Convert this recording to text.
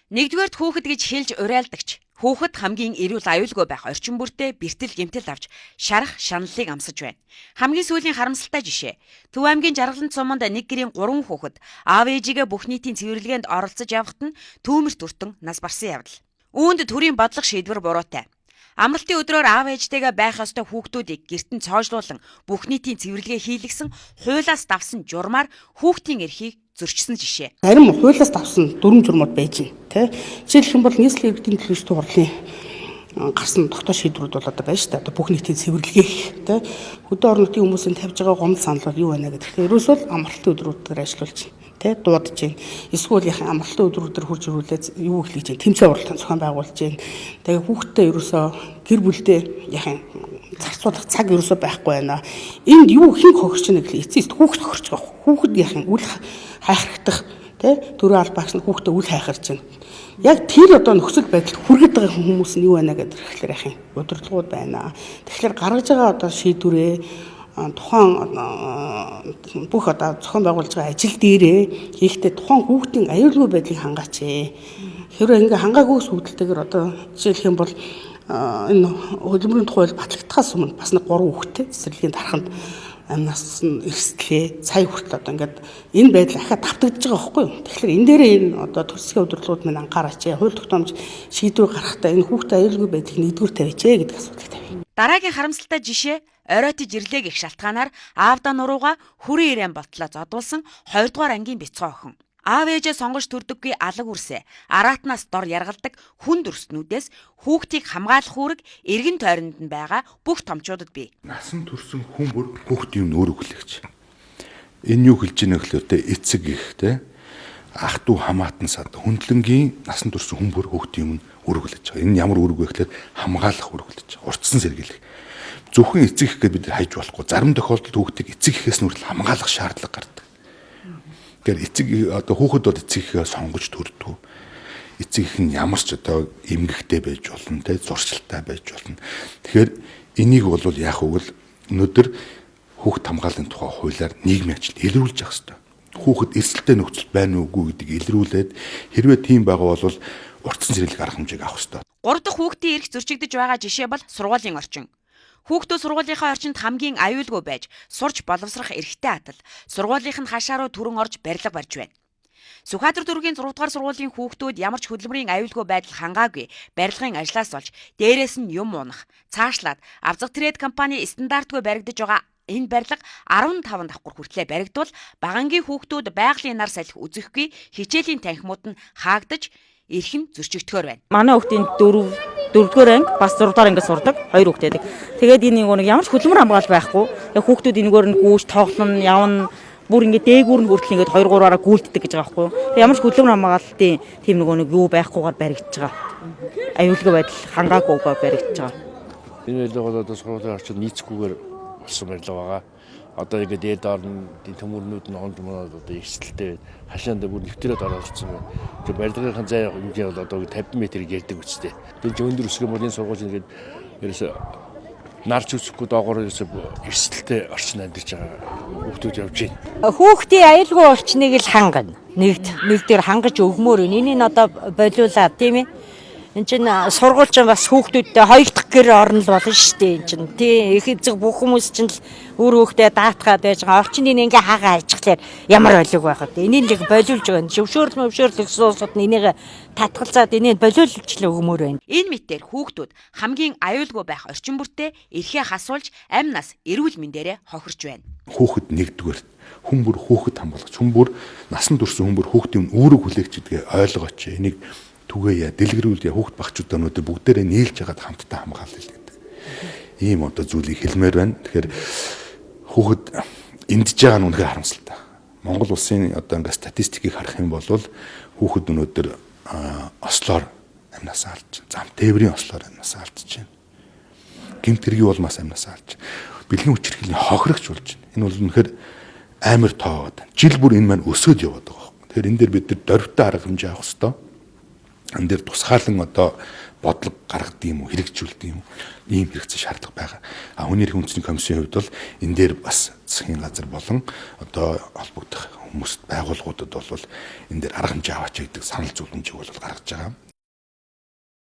Нэгдүгээрт хүүхэд гэж хэлж уриалдагч. Хүүхэд хамгийн эрүүл аюулгүй байх орчин бүртээ бэртэл гэмтэл авч шарах шаналлыг амсаж байна. Хамгийн сүүлийн харамсалтай жишээ. Төв аймгийн Жаргалант суманд нэг гэрийн 3 хүүхэд аав ээжигээ бүх нийтийн цэвэрлэгээнд оролцож явхад нь түүмэрт өртөн нас барсан явдал. Үүнд төрийн бодлого шийдвэр буруутай. Амралтын өдрөөр аав ээжтэйгээ байх ёстой хүүхдүүдийг гэртэн цоожлуулан бүх нийтийн цэвэрлэгээ хийлгсэн хуулиас давсан журмаар хүүхдийн эрхийг зөрчсөн жишээ. Зарим хуулиас давсан дүрм журмууд байж байна. Жишээлх юм бол нийслэлийн иргэдийн төлөвлөлт хурлын гарсан тогтоох шийдвэрүүд бол одоо байна шүү дээ. Одоо бүх нийтийн цэвэрлэгээх хөдөө орон нутгийн хүмүүсийн тавьж байгаа гомдол санал бол юу байна гэдэг. Ерөөсөө амралтын өдрүүдээр ажиллуулж байна. Дуудаж байна. Эсвэл амралтын өдрүүдээр хурж ирүүлээд юу эхлэж байна. Тэмцээн уралдаан зохион байгуулж байна. Тэгээ хүүхдтэй ерөөсөө гэр бүлдээ зарцуулах цаг ерөөсөө байхгүй байна. Энд юу хэн хохирч байна гэхэл эцэст хүүхд хохирч байгаа. Хүүхэд үл хайхрагдах төрөө албаагч нь хүүхдээ үл хайхарч байна. Яг тэр одоо нөхцөл байдалд хүргэж байгаа хүмүүс нь юу байна гэдэг тэгэхээр удирдлагууд байна. Тэгэхээр гаргаж байгаа одоо шийдвэрээ тухайн бүх одоо зохион байгуулж байгаа ажил дээрээ хийхдээ тухайн хүүхдийн аюулгүй байдлыг хангаач. Хэрвээ ингээ хангаагүйс үүдэлтэйгээр одоо жишээлх юм бол энэ хөдөлмөрийн тухай батлагдахаас өмнө бас нэг 3 хүүхэдтэй цэцэрлэгийн дарханд амнаас нь эрсдлээ сая хүртэл одоо ингээд энэ байдал ахаа давтагдж байгаа байхгүй юу. Тэгэхээр энэ дээрээ энэ одоо төрөлсгийн удирдлагууд минь анхаараач. Хууль тогтоомж шийдвэр гаргахдаа энэ хүүхдээ аюулгүй байдлыг нэгдүгээр тавьяч гэдэг асуудлыг тавья. Дараагийн харамсалтай жишээ оройтож ирлээ гэх шалтгаанаар аавда нурууга хүрэн ирээн болтлоо зодуулсан 2 дугаар ангийн бяцхан охин. Аав ээжээ сонгож төрдөггүй алаг үрсэ араатнаас дор яргалдаг хүн дүрснүүдээс хүүхдийг хамгаалах үүрэг эргэн тойронд нь байгаа бүх томчуудад бий. Насан турсан хүн бүр хүүхдийн өөр хүлээгч. Энэ юу хэлж ийнэ гэхлээр эцэг их ах トゥ хамаатан сад хүндлэнгийн насан турсан хүн бүр хүүхдийн үүрэг хүлээж байгаа. Энэ ямар үүрэг вэ гэхлээр хамгаалах үүрэг хүлээж байгаа. Урдсан сэргийлэх. Зөвхөн эцэг их гэдээ бид хайж болохгүй. Зарим тохиолдолд хүүхдийг эцэг ихээс нь хүртэл хамгаалах шаардлага гардаг. Тэгэхээр эцэг одоо хүүхэд бол эцэг ихээ сонгож төрдөг. Эцэг их нь ямар ч одоо эмгэгтэй байж болно, зуршилтай байж болно. Тэгэхээр энийг бол яах вэ гэвэл өнөөдөр хүүхэд хамгааллын тухай хуулиар нийгмийн ажил илрүүлж явах хэрэгтэй. Хүүхэд эрсдэлтэй нөхцөл байна уугүй гэдгийг илрүүлээд хэрвээ тийм байгаа бол урдсан зэрэглэх арга хэмжээг авах хэрэгтэй. 3 дахь хүүхдийн эрх зөрчигдөж байгаа жишээ бол сургуулийн орчин. Хүүхдүүд сургуулийнхаа орчинд хамгийн аюулгүй байж сурч боловсрох эрхтэй атал сургуулийнх нь хашаа руу түрэн орж барилга барьж байна. Сүхбаатар дүүргийн 6 дугаар сургуулийн хүүхдүүд ямар ч хөдөлмөрийн аюулгүй байдал хангаагүй барилгын ажлаас олж дээрээс нь юм унах, цаашлаад авзаг трейд компани стандартгүй баригдаж байгаа энэ барилга 15 давхар хүртлээр баригдвал багангийн хүүхдүүд байгалийн нар салхи үзэхгүй хичээлийн танхимууд нь хаагдаж эрхэм зөрчигдөхөр байна. Манай хүүхдийн 4-р анги бас 6-р ангиас сурдаг 2 хүүхдтэй. Тэгээд энэ нэг ямар ч хөдөлмөр хамгаалал байхгүй. Яг хүүхдүүд энэгээр нь гүйж тоглоно, явна, бүр ингэ дээгүүр нь хүртэл ингэ 2-3-аараа гүйлддэг гэж байгаа байхгүй. Тэгээд ямар ч хөдөлмөр хамгаалалтын тийм нэг юу байхгүйгээр баригдаж байгаа. Аюулгүй байдал хангаагүйгээр баригдаж байгаа. Энэ байлгаа бол одоо сургуулийн орчинд нийцгүйгээр болсон барилга байгаа. Одоо ингэ дээд орны төмөрнүүд нь ондмоноод одоо эрсдэлтэй хашаанд бүр нэвтрээд оролцсон байна. Тэгээ барилгын зай хэмжээ бол одоо 50 м-ийг ярьдаг үстэй. Тэр чинь өндөр өсгөө бол энэ сургууль ингээд ерөөсө нарч үсэхгүй доогоор ерөөсө эрсдэлтэй орчин амьдарч байгаа хүүхдүүд явж байна. Хүүхдийн аюулгүй орчныг л хангана. Нэгдүгээр хангаж өгмөр. Энийг одоо болиулаад тийм ээ. Энд чинь сургууль чинь бас хүүхдүүдтэй 2 дахь гэр орно л болно шүү дээ. Энд чинь тий их эзэг бүх хүмүүс чинь л өөр хүүхдээ даатгаад байж байгаа. Орчныг ингээ хаагаа хайчихлаар ямар болиг байхад. Энийг л болиулж байгаа. Зөвшөөрөл суусууд нь энийг татгалзаад энийг болиулж л өгмөр байна. Энэ мэтээр хүүхдүүд хамгийн аюулгүй байх орчин бүртээ эрхээ хасуулж амь нас эрүүл мэндээрээ хохирч байна. Хүүхэд нэгдүгээр хүн бүр хүүхэд хамгаалагч, хүн бүр насан турсан хүн бүр хүүхдийн үүрэг хүлээгч гэдгээ ойлгооч. Энийг түгээе, дэлгэрүүлээ хүүхд багчуудаа өнөөдөр бүгдээрээ нийлж ягаад хамтдаа хамгаалъя гэдэг. Ийм одоо зүйлийг хэлмээр байна. Тэгэхээр хүүхэд эндж байгаа нь үнэхээр харамсалтай. Монгол улсын одоо ингээ статистикийг харах юм бол хүүхэд өнөөдөр ослоор амнаас алдж, зам тээврийн ослоор амнаас алдж байна. Гэмт хэргийн улмаас амнаас алдж, бэлгийн хүчирхлийн хохирогч болж байна. Энэ бол үнэхээр амар тоогод. Жил бүр энэ маань өсөд яваад байгаа. Тэгэхээр энэ дээр бид нар дөрвтэй арга хэмжээ авах хэрэгтэй. энэ дээр тусгаалan одоо бодлого гаргадаг юм уу, хэрэгжүүлдэг юм уу, ийм хэрэгцээ шаардлага байгаа. Хүний эрхийн үндэсний комиссийн хувьд бол энэ дээр бас засгийн газар болон одоо холбогдох хүмүүст байгууллагуудад бол энэ дээр арга хэмжээ аваач гэдэг санал зөвлөмжийг бол гаргаж байгаа.